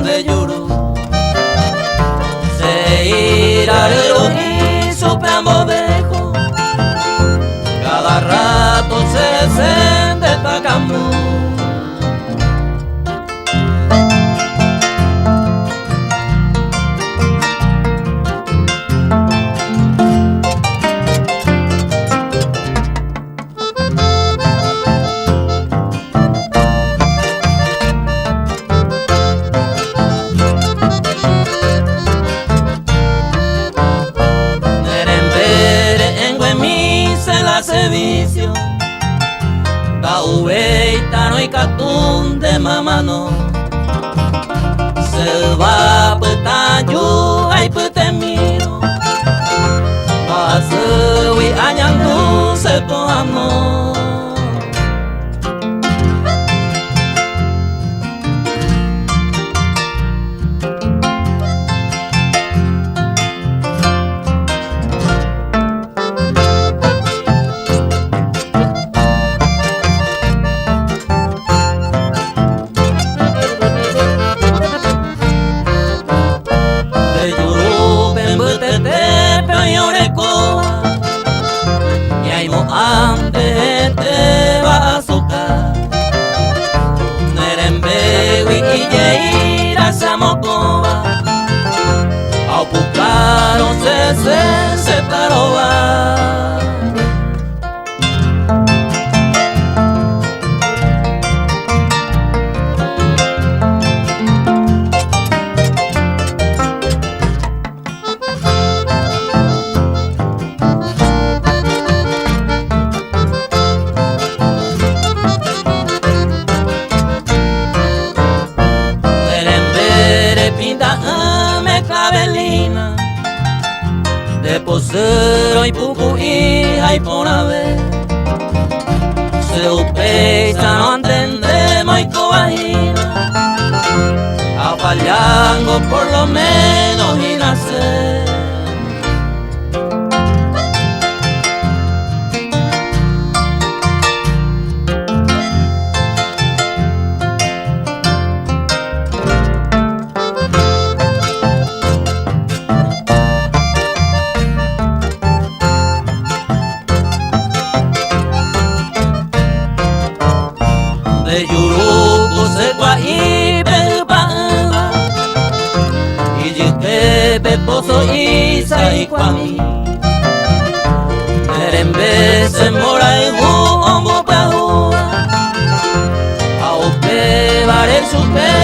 de Yuru. Se irá el ojí, soplamos dejo. Cada rato se siente tacamú. Servicio da uveita no y catún de mamano se va petayu ay petemiro pasui añandu se toamo. Ande te va a socar Nerembewi y Yeira Samocoba Au Pucaro se taroba. De posero y pupu y hay por haber se upeisa no entendemos y cobajina a fallango por lo menos y nacer. De Yuruco se y Pepana y Yiquepe, Pozo, Isa y Cuami Nerembe se mora y Hombo Pahua Aupe, Vare, Supe